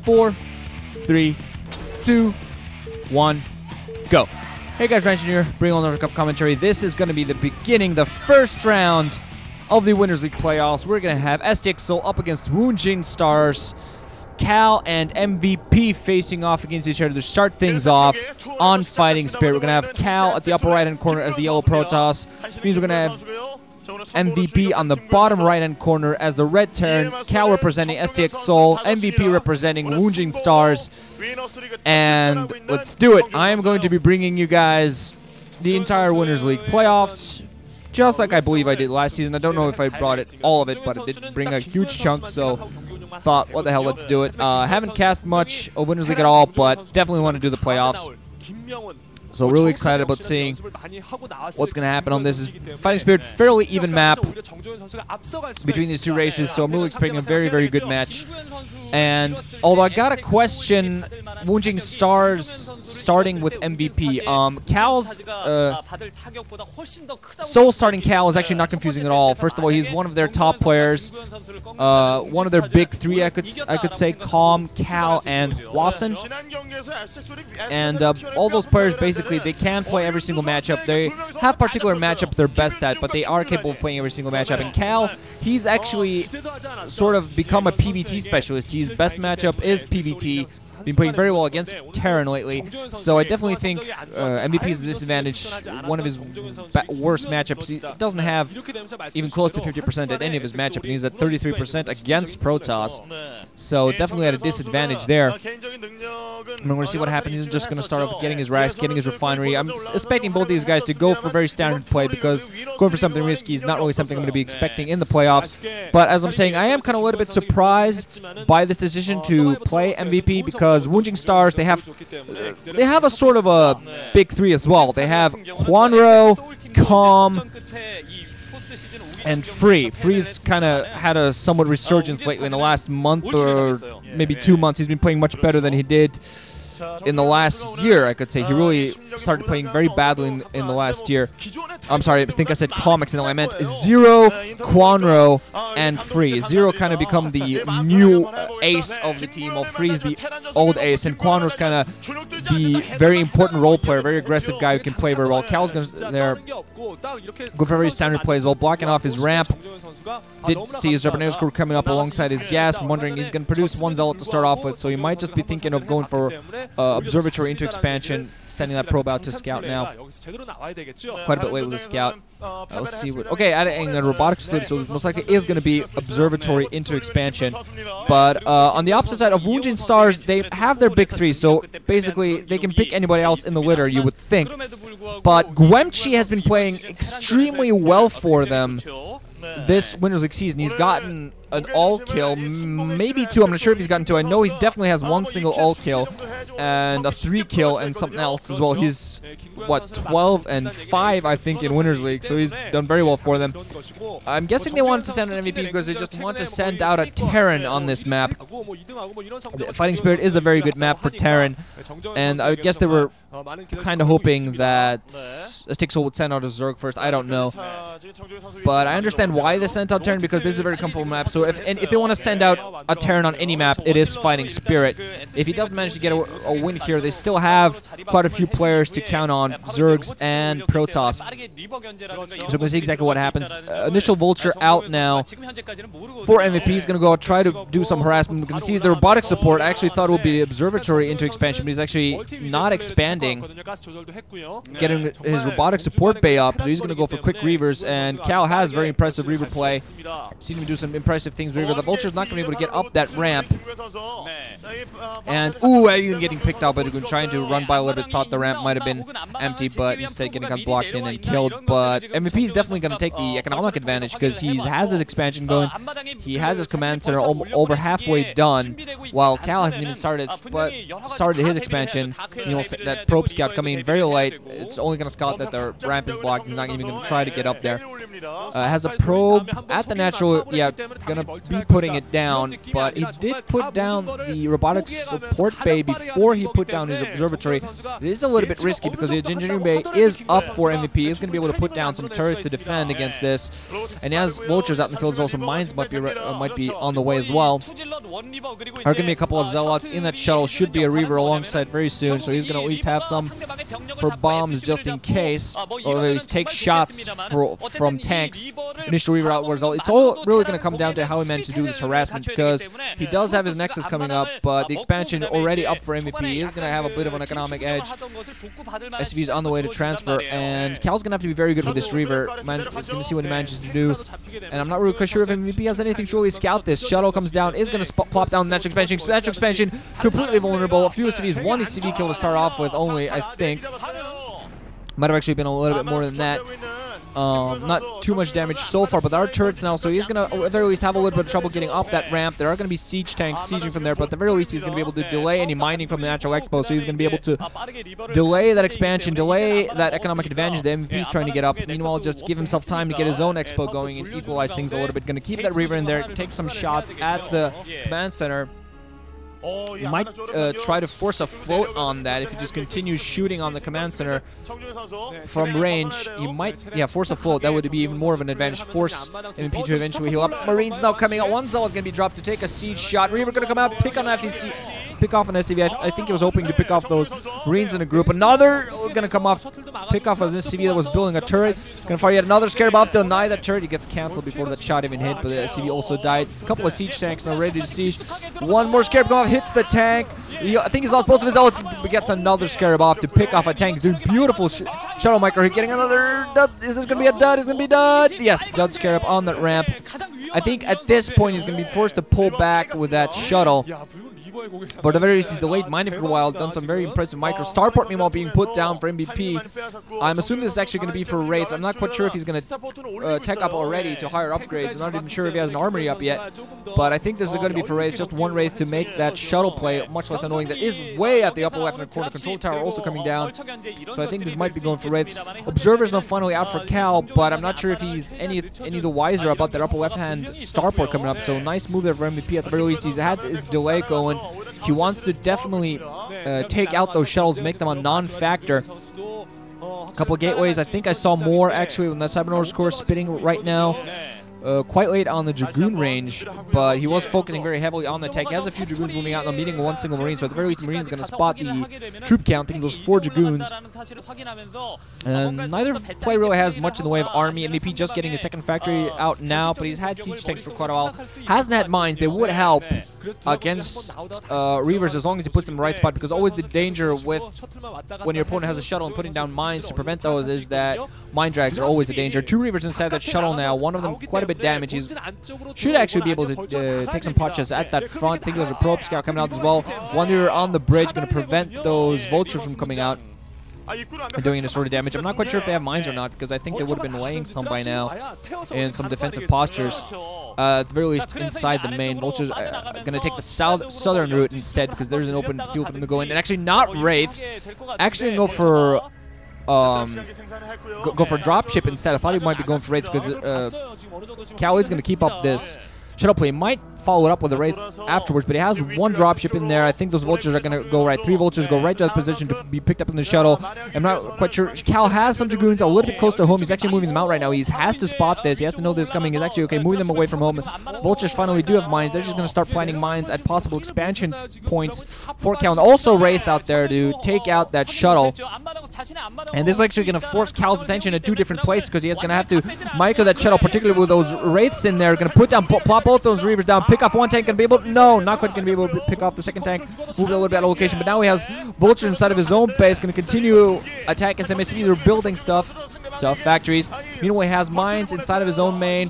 4, 3, 2, 1, go. Hey guys, Ryan here, bring on another cup commentary. This is going to be the beginning, the first round of the Winners League playoffs. We're going to have STX Soul up against Woongjin Stars, Cal and MVP facing off against each other to start things off on Fighting Spirit. We're going to have Cal at the upper right-hand corner as the yellow protoss. This means we're going to have MVP on the bottom right-hand corner as the red terran. Cal representing STX Soul, MVP representing Woongjin Stars. And let's do it. I am going to be bringing you guys the entire Winners League playoffs, just like I believe I did last season. I don't know if I brought it, all of it, but I did bring a huge chunk, so thought, what the hell, let's do it. Haven't cast much of Winners League at all, but definitely want to do the playoffs. So really excited about seeing what's going to happen on this. Fighting Spirit, fairly even map between these two races, so I'm really expecting a very, very good match. And although I got to question Woongjin Stars starting with MVP, Cal's Soul starting Cal is actually not confusing at all. First of all, he's one of their top players, one of their big three, I could say, Calm, Cal, and Hwasun. And all those players, basically, they can play every single matchup. They have particular matchups they're best at, but they are capable of playing every single matchup. And Cal, he's actually sort of become a PvT specialist. His best matchup is PvT. Been playing very well against Terran lately, so I definitely think MVP is a disadvantage. One of his worst matchups. He doesn't have even close to 50% at any of his matchups, and he's at 33% against Protoss, so definitely at a disadvantage there. I'm going to see what happens. He's just going to start off getting his racks, getting his refinery. I'm expecting both these guys to go for very standard play, because going for something risky is not really something I'm going to be expecting in the playoffs. But as I'm saying, I am kind of a little bit surprised by this decision to play MVP, because Woongjin Stars, they have a sort of a big three as well. They have Quanro, Calm, and Free. Free's kind of had a somewhat resurgence lately in the last month or maybe 2 months. He's been playing much better than he did in the last year, I could say. He really started playing very badly in the last year. I'm sorry, I think I said comics, and I meant Zero, Quanro, and Free. Zero kind of become the new ace of the team, while Free's the old ace, and Quanro's kind of the very important role player, very aggressive guy who can play very well. Cal's going to go for very standard plays while blocking off his ramp. Did see his Revenant Crew coming up alongside his gas. I'm wondering, he's going to produce one Zealot to start off with, so he might just be thinking of going for Observatory into expansion, sending that probe out to scout now. Quite a bit late with the scout. Let's see what. Okay, adding a robotics facility, so most likely is going to be Observatory into expansion. But on the opposite side of Woongjin Stars, they have their big three, so basically they can pick anybody else in the litter, you would think. But Gwemchi has been playing extremely well for them this Winners League season. He's gotten an all-kill, maybe two. I'm not sure if he's gotten two. I know he definitely has one single all-kill and a 3-kill and something else as well. He's, what, 12 and 5, I think, in Winners League, so he's done very well for them. I'm guessing they wanted to send an MVP because they just want to send out a Terran on this map. Fighting Spirit is a very good map for Terran, and I guess they were kind of hoping that STX Soul would send out a Zerg first. I don't know. But I understand why they sent out Terran, because this is a very comfortable map. So if they want to send out a Terran on any map, it is Fighting Spirit. If he doesn't manage to get a win here, they still have quite a few players to count on, Zergs and Protoss. So we're going to see exactly what happens. Initial Vulture out now for MVP. He's going to go try to do some harassment. We can see the robotic support. I actually thought it would be the Observatory into expansion, but he's actually not expanding, getting his robotic support bay up. So he's going to go for quick Reavers, and Cal has very impressive Reaver play. Seen him do some impressive things with Reaver. The Vulture's not going to be able to get up that ramp. And, ooh, even getting picked out, but trying to run by a little bit. Thought the ramp might have been empty, but instead getting got blocked in and killed. But MVP is definitely going to take the economic advantage, because he has his expansion going. He has his command center over halfway done, while Cal hasn't even started his expansion. You know, that probe scout coming in very late. It's only going to scout that the ramp is blocked. He's not even going to try to get up there. Has a probe at the natural. Yeah, going to be putting it down, but he did put down the robotics support bay before he put down his observatory. This is a little bit risky because the engineering bay is up for MVP. He's going to be able to put down some turrets to defend against this. And as vultures out in the field, also mines might be on the way as well. going to be a couple of Zealots in that shuttle. Should be a Reaver alongside very soon, so he's going to at least have some for bombs just in case, or at least take shots from tanks. Initial Reaver outwards. It's all really going to come down to how he managed to do this harassment, because he does have his Nexus coming up, but the expansion already up for MVP. He is going to have a bit of an economic edge. SCV's on the way to transfer, and Cal's going to have to be very good with this Reaver. Going to see what he manages to do, and I'm not really quite sure if MVP has anything to really scout this. Shuttle comes down, is going to plop down natural expansion. Natural expansion, completely vulnerable. A few SCVs, one SCV kill to start off with only, I think. Might have actually been a little bit more than that. Not too much damage so far, but there are turrets now, so he's going to at the very least have a little bit of trouble getting up that ramp. There are going to be siege tanks sieging from there, but at the very least he's going to be able to delay any mining from the natural expo, so he's going to be able to delay that expansion, delay that economic advantage the MVP's trying to get up. Meanwhile, just give himself time to get his own expo going and equalize things a little bit. Going to keep that Reaver in there, take some shots at the command center. You might try to force a float on that if he just continues shooting on the command center from range. You might, force a float. That would be even more of an advantage. Force MP to eventually heal up. Marines now coming out. One Zealot going to be dropped to take a siege shot. Reaver going to come out, pick on FEC. Pick off an SCV. I think he was hoping to pick off those Marines in a group. Another going to come off, pick off an SCV that was building a turret. Going to fire yet another Scarab off to deny that turret. He gets cancelled before that shot even hit, but the SCV also died. A couple of siege tanks now ready to siege. One more Scarab come off, hits the tank. I think he's lost both of his Zealots, but gets another Scarab off to pick off a tank. Dude, beautiful shuttle micro hit. Getting another dud. Is this going to be a dud? Is it going to be dud? Yes, dud Scarab on that ramp. I think at this point he's going to be forced to pull back with that shuttle. But at the very least, he's delayed mining for a while, done some very impressive micro. Starport, meanwhile, being put down for MVP. I'm assuming this is actually going to be for Wraiths. I'm not quite sure if he's going to tech up already to higher upgrades. I'm not even sure if he has an armory up yet. But I think this is going to be for Wraiths. Just one Wraith to make that shuttle play much less annoying. That is way at the upper left hand corner. Control tower also coming down. So I think this might be going for Wraiths. Observer's now finally out for Cal, but I'm not sure if he's any the wiser about that upper left hand Starport coming up. So nice move there for MVP. At the very least, he's had his delay going. He wants to definitely take out those shuttles, make them a non-factor. A couple of gateways. I think I saw more actually when the Cybernor's core spitting right now. Quite late on the Dragoon range, but he was focusing very heavily on the tech. He has a few Dragoons moving out, now meeting one single Marine, so at the very least, the Marine is going to spot the troop count. I think those 4 Dragoons. And neither player really has much in the way of army. MVP just getting his second factory out now, but he's had siege tanks for quite a while. Hasn't had mines. They would help against Reavers as long as he puts them in the right spot, because always the danger with when your opponent has a shuttle and putting down mines to prevent those is that mine drags are always a danger. 2 Reavers inside that shuttle now, one of them quite a bit damaged. He should actually be able to take some pot shots at that front. I think there's a probe scout coming out as well. One Reaver on the bridge going to prevent those vultures from coming out and doing any sort of damage. I'm not quite sure if they have mines or not, because I think they would have been laying some by now in some defensive postures. At the very least, inside the main. Vultures are going to take the southern route instead, because there's an open field for them to go in. And actually not Wraiths. Actually go for go for dropship instead. I thought he might be going for Wraiths, because Cal is going to keep up this shuttle play. Might follow it up with a Wraith afterwards, but he has 1 dropship in there. I think those vultures are going to go right. 3 vultures go right to that position to be picked up in the shuttle. I'm not quite sure. Cal has some Dragoons a little bit close to home. He's actually moving them out right now. He has to spot this. He has to know this is coming. He's actually okay moving them away from home. Vultures finally do have mines. They're just going to start planting mines at possible expansion points for Cal. And also Wraith out there to take out that shuttle. And this is actually going to force Cal's attention at 2 different places, because he is going to have to micro that shuttle, particularly with those Wraiths in there. Going to put down, plop both those Reavers down, pick off one tank, and be able to, no, not quite going to be able to pick off the second tank, move it a little bit out of location, but now he has vultures inside of his own base, going to continue attacking some SCVs. They're building stuff, factories. Meanwhile, he has mines inside of his own main,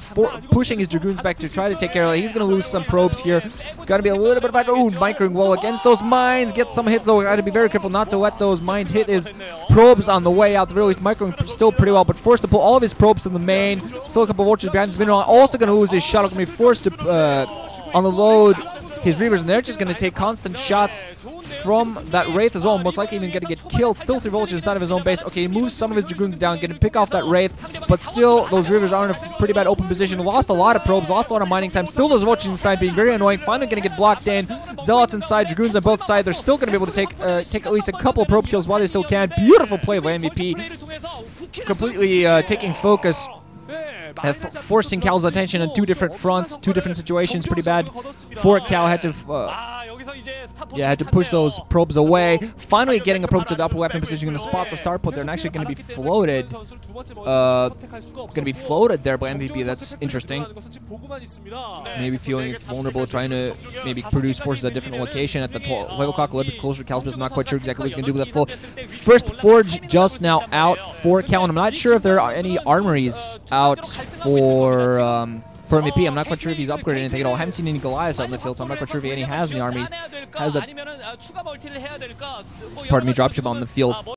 pushing his Dragoons back to try to take care of it. He's going to lose some probes here. Got to be a little bit of a, ooh, microing well against those mines, get some hits though. Got to be very careful not to let those mines hit his probes on the way out. Really, he's microing still pretty well, but forced to pull all of his probes to the main. Still a couple of vultures behind his mineral. Also going to lose his shuttle. Going to be forced to unload his Reavers, and they're just going to take constant shots from that Wraith as well. Most likely even going to get killed. Still 3 vultures inside of his own base. Okay, he moves some of his Dragoons down, going to pick off that Wraith, but still those Reavers are in a pretty bad open position. Lost a lot of probes, lost a lot of mining time. Still those vultures inside being very annoying. Finally going to get blocked in. Zealots inside, Dragoons on both sides. They're still going to be able to take at least a couple of probe kills while they still can. Beautiful play by MVP. Completely taking focus forcing Cal's attention on two different fronts, two different situations. Pretty bad for Cal. Had to push those probes away. Finally getting a probe to the upper left-hand position, going to spot the star put there, and actually going to be floated. Going to be floated there by MVP. That's interesting. Maybe feeling it's vulnerable, trying to maybe produce forces at a different location at the 12 o'clock, a little bit closer to Cal's, but I'm not quite sure exactly what he's going to do with that full. First Forge just now out for Cal, and I'm not sure if there are any armories out for MVP. I'm not quite sure if he's upgraded anything at all. I haven't seen any Goliaths out in the field, so I'm not quite sure if any has any armies. Has a, pardon me, dropship on the field.